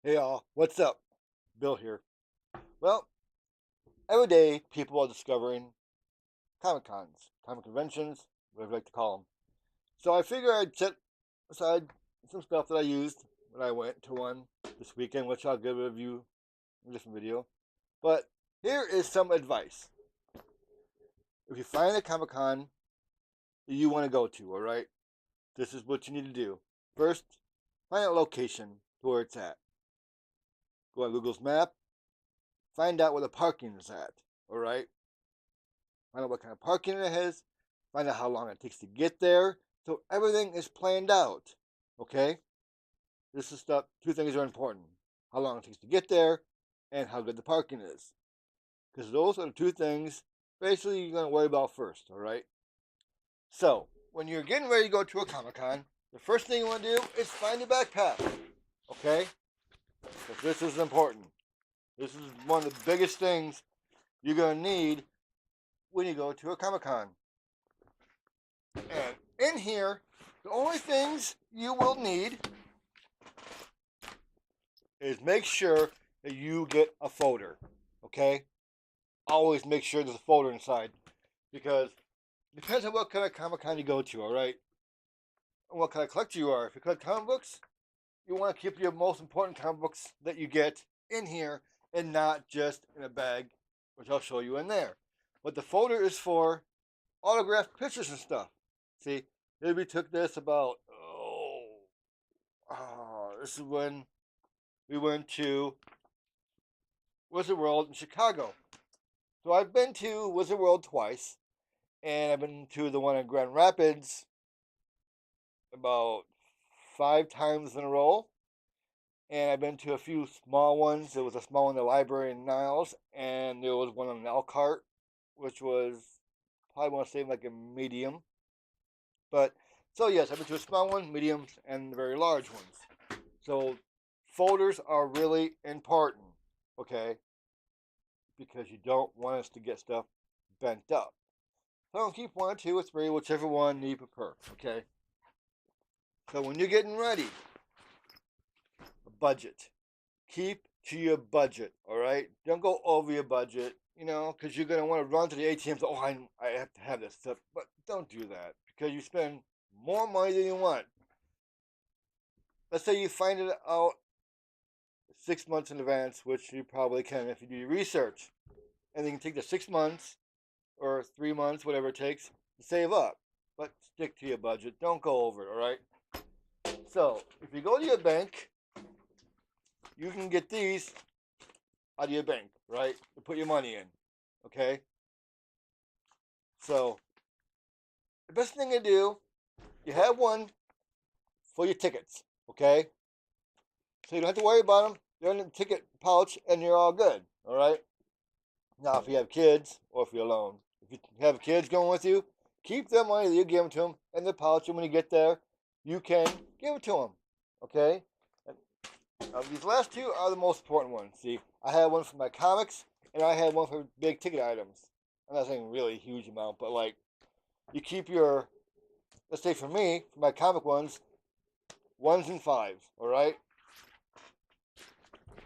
Hey y'all, what's up? Bill here. Well, every day people are discovering Comic Cons, comic conventions, whatever you like to call them. So I figured I'd set aside some stuff that I used when I went to one this weekend, which I'll give a review in a different video. But here is some advice. If you find a Comic Con that you want to go to, all right, this is what you need to do. First, find a location to where it's at. Go on Google's map, find out where the parking is at, all right? Find out what kind of parking it has, find out how long it takes to get there. So everything is planned out. Okay? This is stuff, two things are important. How long it takes to get there and how good the parking is. Because those are the two things basically you're going to worry about first, all right? So, when you're getting ready to go to a Comic Con, the first thing you want to do is find your backpack. Okay? Because this is important. This is one of the biggest things you're going to need when you go to a Comic Con. And in here, the only things you will need is make sure that you get a folder. Okay? Always make sure there's a folder inside. Because it depends on what kind of Comic Con you go to, alright? And what kind of collector you are. If you collect comic books, you want to keep your most important comic books that you get in here and not just in a bag, which I'll show you in there. But the folder is for autographed pictures and stuff. See, maybe took this about this is when we went to Wizard World in Chicago. So I've been to Wizard World twice, and I've been to the one in Grand Rapids about 5 times in a row. And I've been to a few small ones. There was a small one in the library in Niles, and there was one in Elkhart, which was probably want to say like a medium. But so yes, I've been to a small one, mediums, and the very large ones. So folders are really important, okay? Because you don't want us to get stuff bent up. So don't keep one, two, or three, whichever one you prefer, okay? So when you're getting ready, a budget. Keep to your budget, all right? Don't go over your budget, because you're going to want to run to the ATM. Oh, I have to have this stuff. But don't do that because you spend more money than you want. Let's say you find it out 6 months in advance, which you probably can if you do your research. And you can take the 6 months or 3 months, whatever it takes, to save up. But stick to your budget. Don't go over it, all right? So, if you go to your bank, you can get these out of your bank, right? To put your money in, okay? So, the best thing to do, you have one for your tickets, okay? So you don't have to worry about them. They're in the ticket pouch and you're all good, all right? Now, if you have kids or if you're alone, if you have kids going with you, keep their money that you give them to them in the pouch, and when you get there, you can give it to them, okay? And, these last two are the most important ones. See, I had one for my comics, and I had one for big ticket items. I'm not saying really huge amount, but like you keep your, let's say for me, for my comic ones and fives, all right?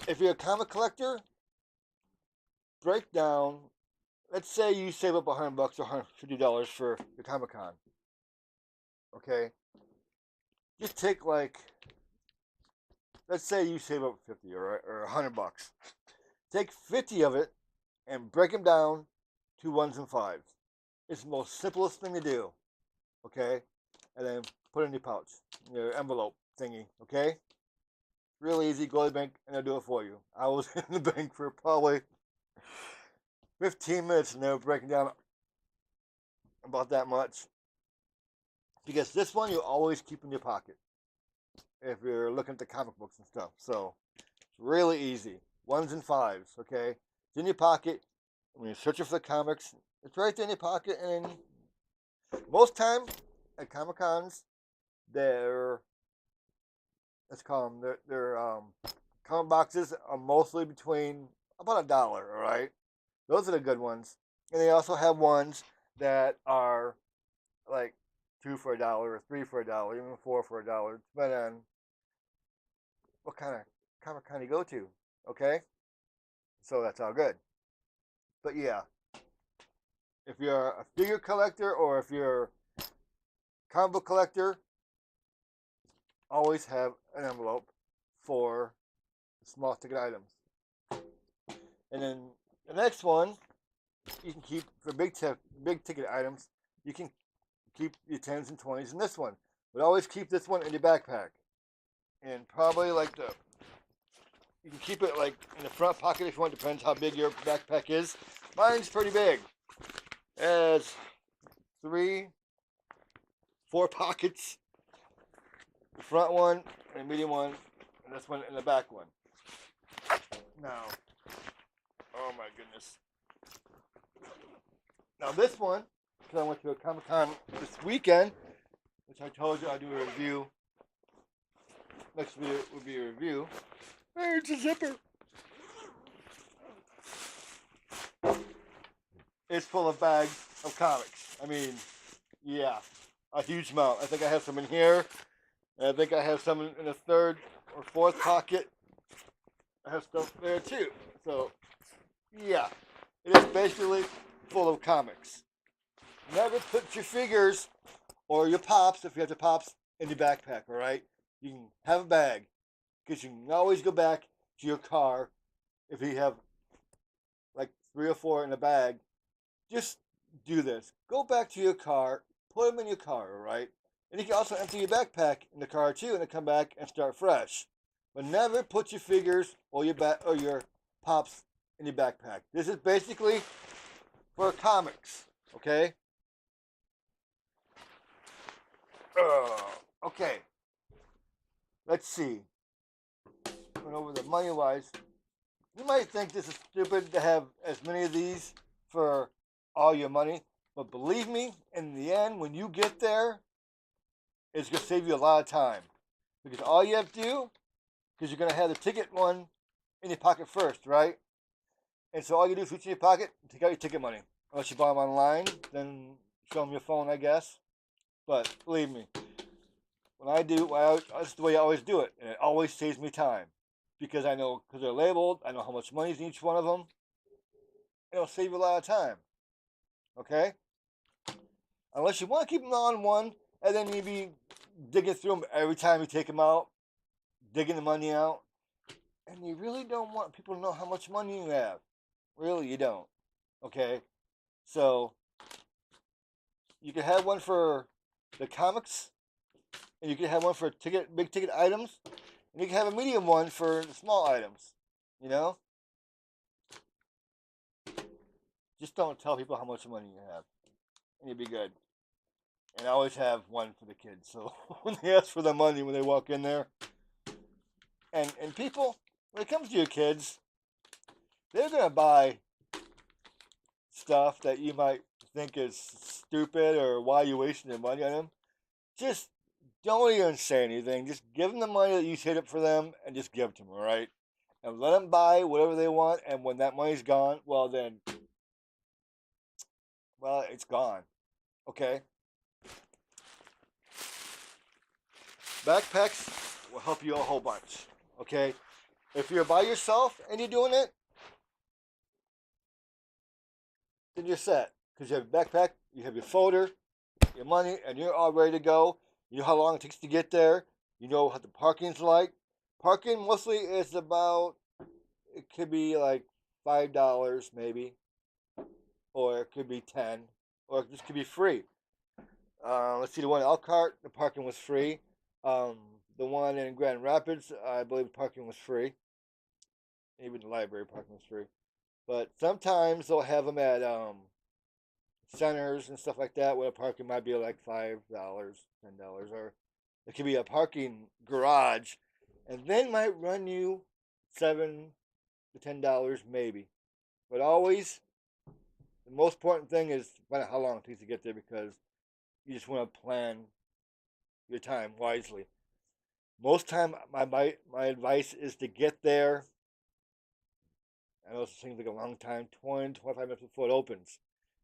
If you're a comic collector, break down. Let's say you save up $100 or $150 for your Comic Con. Okay, just take like, let's say you save up 50 or $100. Take 50 of it and break them down to ones and fives. It's the most simplest thing to do. Okay, and then put it in your pouch, your envelope thingy. Okay, real easy. Go to the bank and they'll do it for you. I was in the bank for probably 15 minutes and they were breaking down about that much. Because this one you always keep in your pocket if you're looking at the comic books and stuff. So it's really easy. Ones and fives, okay? It's in your pocket. When you're searching for the comics, it's right there in your pocket. And most time at Comic Cons, they're, let's call them, they're comic boxes are mostly between about $1, all right? Those are the good ones. And they also have ones that are like two for $1 or three for $1, even four for $1, depending on what kind of Comic Con you go to. Okay, so that's all good. But yeah, if you're a figure collector or if you're a comic book collector, always have an envelope for small ticket items. And then the next one you can keep for big ticket items. You can keep your 10s and 20s in this one, but always keep this one in your backpack. And probably like you can keep it like in the front pocket if you want. Depends how big your backpack is. Mine's pretty big. It has 3, 4 pockets. The front one, and the medium one, and this one, and the back one. Now, oh my goodness. Now this one, because I went to a Comic Con this weekend, which I told you I'd do a review. Next video will be a review. It's a zipper. It's full of bags of comics. I mean, yeah, a huge amount. I think I have some in here. And I think I have some in the 3rd or 4th pocket. I have stuff there too. So, yeah, it is basically full of comics. Never put your figures or your pops, if you have the pops, in your backpack, all right? You can have a bag because you can always go back to your car if you have like 3 or 4 in a bag. Just do this. Go back to your car, put them in your car, all right? And you can also empty your backpack in the car too, and then come back and start fresh. But never put your figures or your pops in your backpack. This is basically for comics, okay? Okay. Let's see. Going over the money wise. You might think this is stupid to have as many of these for all your money, but believe me, in the end, when you get there, it's going to save you a lot of time. Because all you have to do, because you're going to have the ticket one in your pocket first, right? And so all you do is reach in your pocket and take out your ticket money. Unless you buy them online, then show them your phone, I guess. But believe me, when I do, that's the way I always do it. And it always saves me time. Because I know, because they're labeled, I know how much money is in each one of them. It'll save you a lot of time. Okay? Unless you want to keep them on one, and then you be digging through them every time you take them out, digging the money out. And you really don't want people to know how much money you have. Really, you don't. Okay? So, you can have one for the comics, and you can have one for big ticket items, and you can have a medium one for the small items. You know? Just don't tell people how much money you have, and you'll be good. And I always have one for the kids, so when they ask for the money when they walk in there, and people, when it comes to your kids, they're gonna buy stuff that you might think is stupid or why you wasting your money on them. Just don't even say anything. Just give them the money that you saved up for them, and just give it to them, all right? And let them buy whatever they want. And when that money's gone, well, it's gone. Okay. Backpacks will help you a whole bunch. Okay. If you're by yourself and you're doing it, then you're set. Because you have a backpack, you have your folder, your money, and you're all ready to go. You know how long it takes to get there. You know what the parking's like. Parking mostly is about, it could be like $5 maybe, or it could be 10, or it just could be free. Let's see, the one in Elkhart, the parking was free. The one in Grand Rapids, I believe the parking was free. Even the library parking was free. But sometimes they'll have them at centers and stuff like that, where the parking might be like $5, $10, or it could be a parking garage, and then might run you $7 to $10 maybe. But always, the most important thing is find out how long it takes to get there, because you just want to plan your time wisely. Most time, my advice is to get there. I know it seems like a long time, 20, 25 minutes before it opens,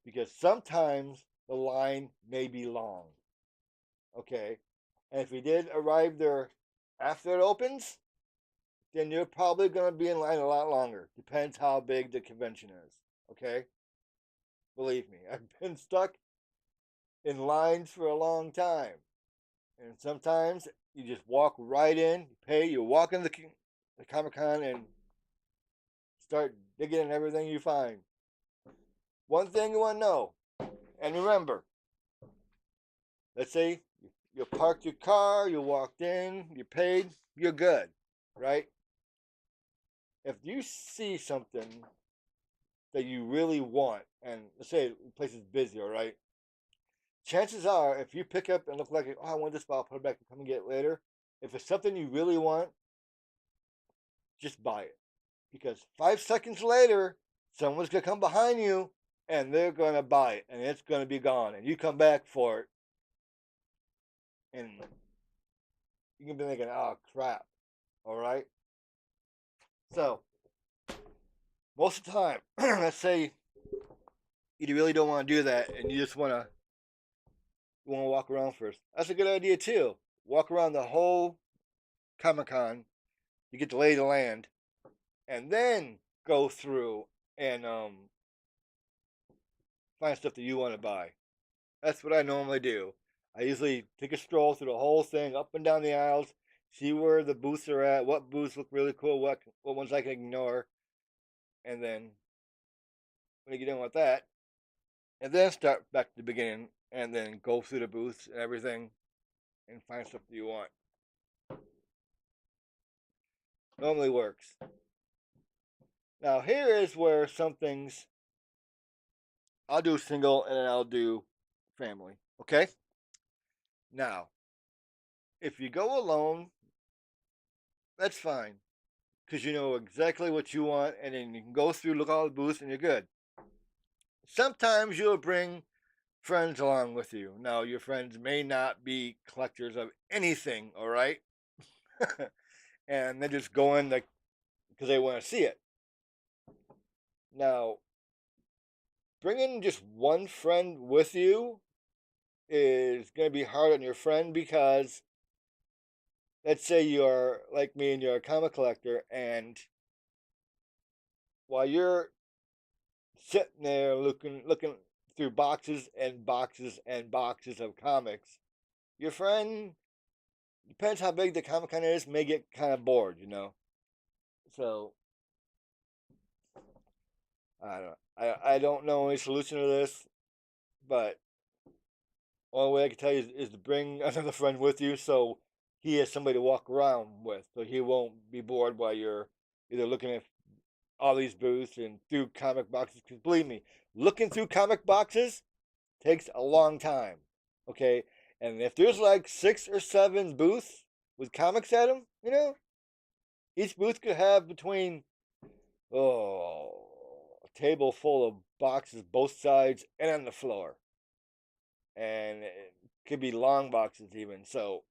because sometimes the line may be long. Okay, and if you did arrive there after it opens, then you're probably going to be in line a lot longer. Depends how big the convention is. Okay? Believe me, I've been stuck in lines for a long time. And sometimes you just walk right in, you pay, you walk in the Comic Con and start digging in everything you find. One thing you want to know, and remember, let's say you parked your car, you walked in, you paid, you're good, right? If you see something that you really want, and let's say the place is busy, all right? Chances are, if you pick up and look like, oh, I want this, but I'll put it back and come and get it later. If it's something you really want, just buy it. Because 5 seconds later, someone's going to come behind you and they're going to buy it and it's going to be gone. And you come back for it and you can be thinking, oh, crap. All right? So, most of the time, let's say you really don't want to do that and you just want to walk around first. That's a good idea too. Walk around the whole Comic Con. You get to lay the land and then go through and find stuff that you want to buy. That's what I normally do. I usually take a stroll through the whole thing, up and down the aisles, see where the booths are at, what booths look really cool, what ones I can ignore, and then when you get done with that, and then start back to the beginning, and then go through the booths and everything, and find stuff that you want. Normally works. Now here is where some things I'll do single and then I'll do family. Okay? Now, if you go alone, that's fine. Because you know exactly what you want, and then you can go through, look all the booths, and you're good. Sometimes you'll bring friends along with you. Now, your friends may not be collectors of anything, all right? And they just go in like because they want to see it. Now, bringing just one friend with you is going to be hard on your friend because let's say you're like me and you're a comic collector, and while you're sitting there looking through boxes and boxes and boxes of comics, your friend, depends how big the Comic Con is, may get kind of bored, you know. So I don't know any solution to this, but only way I can tell you is to bring another friend with you so he has somebody to walk around with, so he won't be bored while you're either looking at all these booths and through comic boxes. Because believe me, looking through comic boxes takes a long time. Okay, and if there's like 6 or 7 booths with comics at them, you know, each booth could have between a table full of boxes both sides and on the floor, and it could be long boxes even. So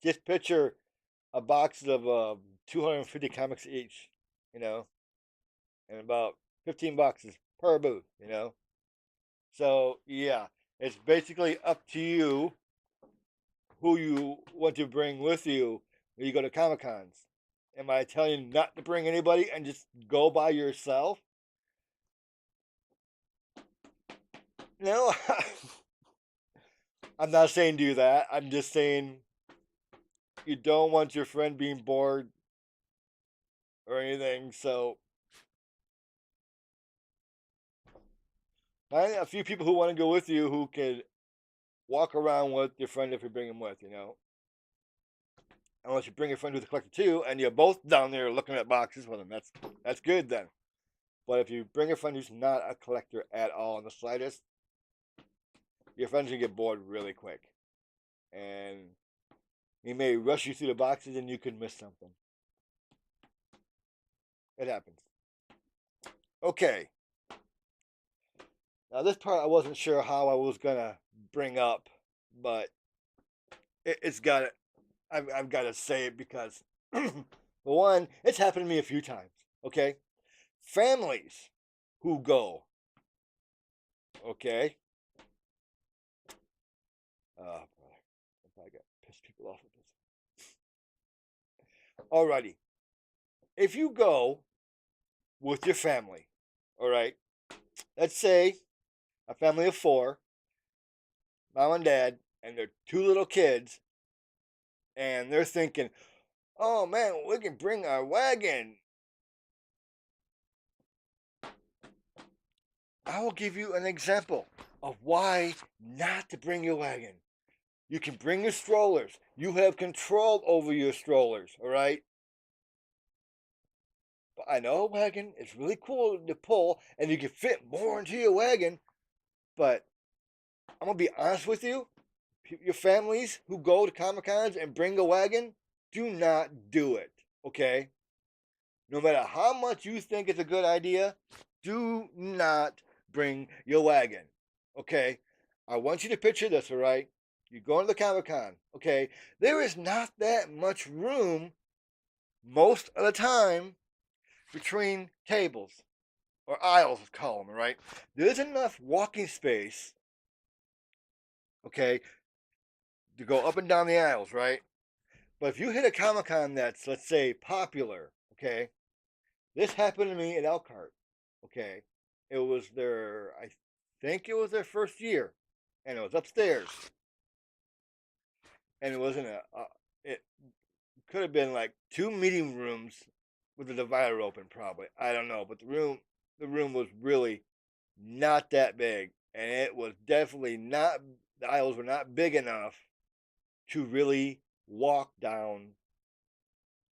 just picture a box of 250 comics each, you know, and about 15 boxes per booth, you know. So yeah, it's basically up to you who you want to bring with you when you go to Comic Cons. Am I telling you not to bring anybody and just go by yourself? No, I'm not saying do that. I'm just saying you don't want your friend being bored or anything. So find a few people who want to go with you who can walk around with your friend if you bring him with, you know. Unless you bring your friend who's a collector too, and you're both down there looking at boxes, well then that's good then. But if you bring a friend who's not a collector at all in the slightest, your friend's gonna get bored really quick, and he may rush you through the boxes, and you could miss something. It happens. Okay. Now this part I wasn't sure how I was gonna bring up, but it's got to I've got to say it because, for one, it's happened to me a few times. Okay, families who go. Okay. Oh boy, if I got pissed people off with this. Alrighty. If you go with your family, all right, let's say a family of four, mom and dad, and their two little kids, and they're thinking, oh man, we can bring our wagon. I will give you an example of why not to bring your wagon. You can bring your strollers. You have control over your strollers, all right? But I know a wagon is really cool to pull and you can fit more into your wagon, but I'm going to be honest with you. Your families who go to Comic Cons and bring a wagon, do not do it, okay? No matter how much you think it's a good idea, do not bring your wagon. Okay? I want you to picture this, all right? You go to the Comic Con, okay? There is not that much room most of the time between tables or aisles, let's call them, all right? There's enough walking space, okay, to go up and down the aisles, right? But if you hit a Comic Con that's, let's say, popular, okay, this happened to me at Elkhart. Okay, it was their, I think it was their first year, and it was upstairs, and it wasn't it could have been like two meeting rooms with the divider open, probably. I don't know, but the room was really not that big, and it was definitely not. The aisles were not big enough to really walk down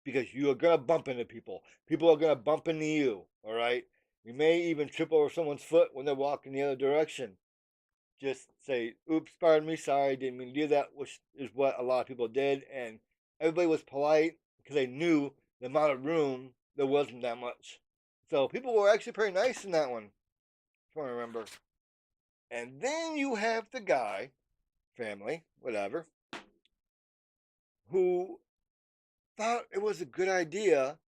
because you are gonna bump into people. People are gonna bump into you. All right. You may even trip over someone's foot when they're walking the other direction. Just say, "Oops, pardon me, sorry, didn't mean to do that," which is what a lot of people did, and everybody was polite because they knew the amount of room there wasn't that much. So people were actually pretty nice in that one. If I remember. And then you have the guy, family, whatever, who thought it was a good idea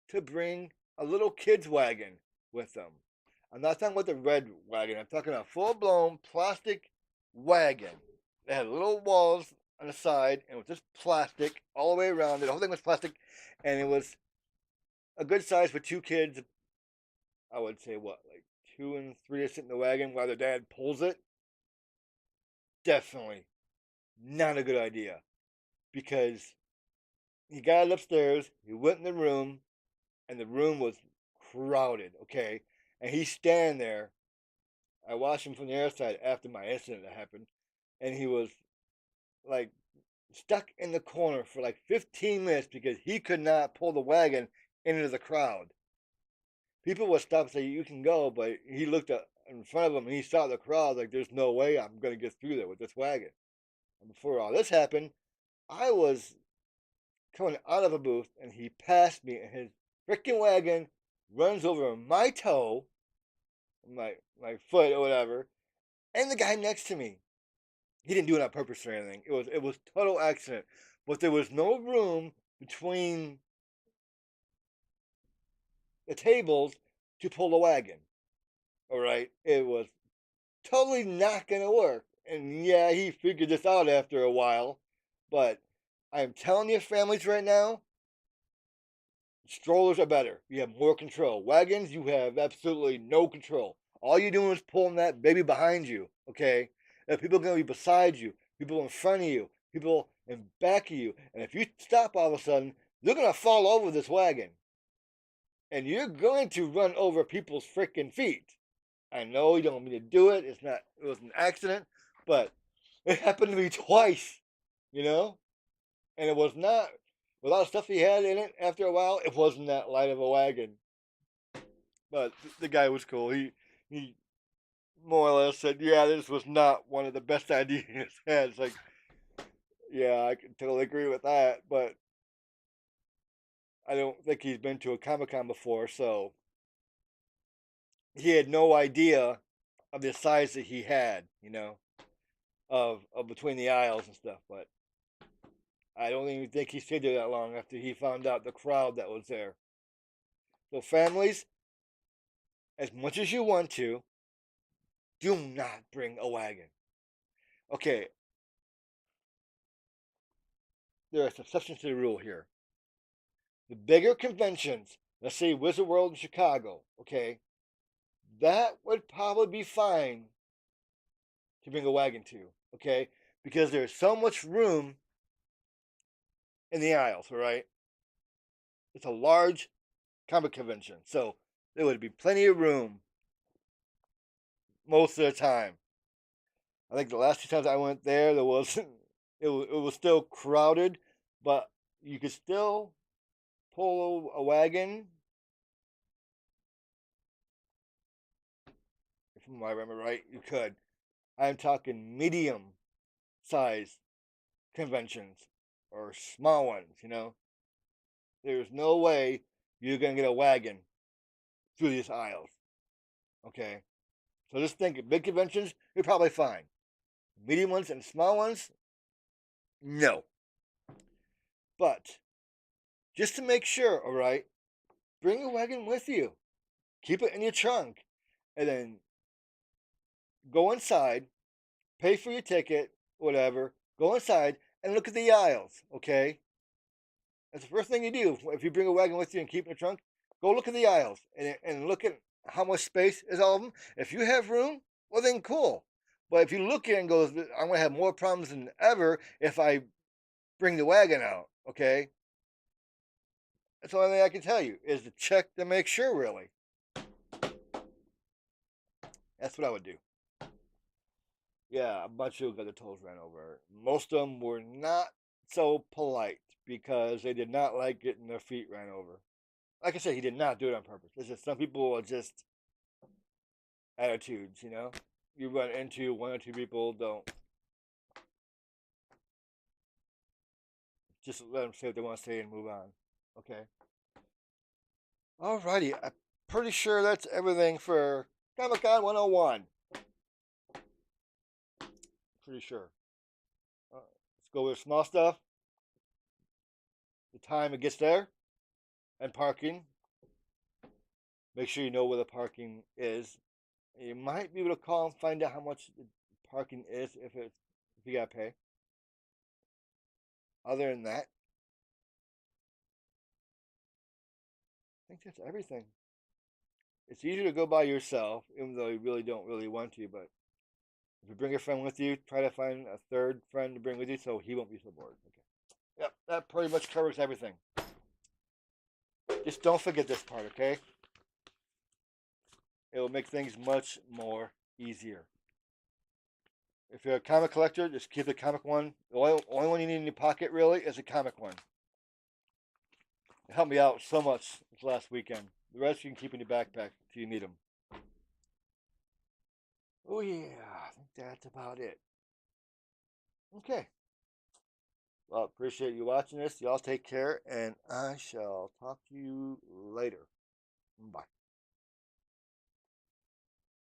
to bring a little kid's wagon with them. I'm not talking about the red wagon. I'm talking about a full-blown plastic wagon. They had little walls on the side, and it was just plastic all the way around it. The whole thing was plastic, and it was a good size for two kids. I would say what, like 2 and 3 to sit in the wagon while their dad pulls it. Definitely not a good idea because he got it upstairs. He went in the room, and the room was crowded. Okay, and he's standing there. I watched him from the airside after my incident that happened, and he was like stuck in the corner for like 15 minutes because he could not pull the wagon into the crowd. People would stop and say, "You can go," but he looked up in front of him and he saw the crowd like, "There's no way I'm going to get through there with this wagon." And before all this happened, I was coming out of a booth and he passed me and his freaking wagon runs over my toe, my foot or whatever, and the guy next to me. He didn't do it on purpose or anything. It was total accident. But there was no room between the tables to pull the wagon. All right, it was totally not gonna work. And yeah, he figured this out after a while. But I'm telling you, families right now, strollers are better. You have more control. Wagons, you have absolutely no control. All you're doing is pulling that baby behind you. Okay, and people are gonna be beside you, people in front of you, people in back of you, and if you stop all of a sudden, they're gonna fall over this wagon, and you're going to run over people's freaking feet. I know you don't mean to do it. It's not. It was an accident, but it happened to me twice. You know, and it was not. With all the stuff he had in it, after a while, it wasn't that light of a wagon. But the guy was cool. He more or less said, "Yeah, this was not one of the best ideas he had." It's like, yeah, I can totally agree with that, but I don't think he's been to a Comic Con before, so he had no idea of the size that he had, of between the aisles and stuff. But I don't even think he stayed there that long after he found out the crowd that was there. So families, as much as you want to, do not bring a wagon. Okay, there are exceptions to the rule here. The bigger conventions, let's say Wizard World in Chicago, okay, that would probably be fine to bring a wagon to, okay, because there's so much room in the aisles, all right? It's a large comic convention, so there would be plenty of room most of the time. I think the last two times I went there, there was it was still crowded, but you could still pull a wagon, if I remember right. You could. I'm talking medium size conventions or small ones. There's no way you're gonna get a wagon through these aisles. Okay, so just think: big conventions, you're probably fine. Medium ones and small ones, no. But just to make sure, all right, bring a wagon with you. Keep it in your trunk, and then go inside, pay for your ticket, whatever. Go inside and look at the aisles. Okay, that's the first thing you do if you bring a wagon with you and keep it in the trunk. Go look at the aisles and look at how much space is all of them. If you have room, well then cool. But if you look at it and goes, I'm gonna have more problems than ever if I bring the wagon out. Okay, that's the only thing I can tell you is to check to make sure. Really, that's what I would do. Yeah, a bunch of people got their toes ran over. Most of them were not so polite because they did not like getting their feet ran over. Like I said, he did not do it on purpose. It's just some people are just attitudes. You run into one or two people, don't just let them say what they want to say and move on. Okay. Alrighty, I'm pretty sure that's everything for Comic Con 101. Pretty sure. Let's go with small stuff. The time it gets there and parking. Make sure you know where the parking is. You might be able to call and find out how much the parking is if you gotta pay. Other than that, I think that's everything. It's easier to go by yourself, even though you really don't really want to. But if you bring a friend with you, try to find a third friend to bring with you so he won't be so bored. Okay. Yep, that pretty much covers everything. Just don't forget this part, okay? It will make things much more easier. If you're a comic collector, just keep the comic one. The only one you need in your pocket, really, is a comic one. It helped me out so much this last weekend. The rest you can keep in your backpack till you need them. Oh, yeah, I think that's about it. Okay. Well, appreciate you watching this. Y'all take care, and I shall talk to you later. Bye.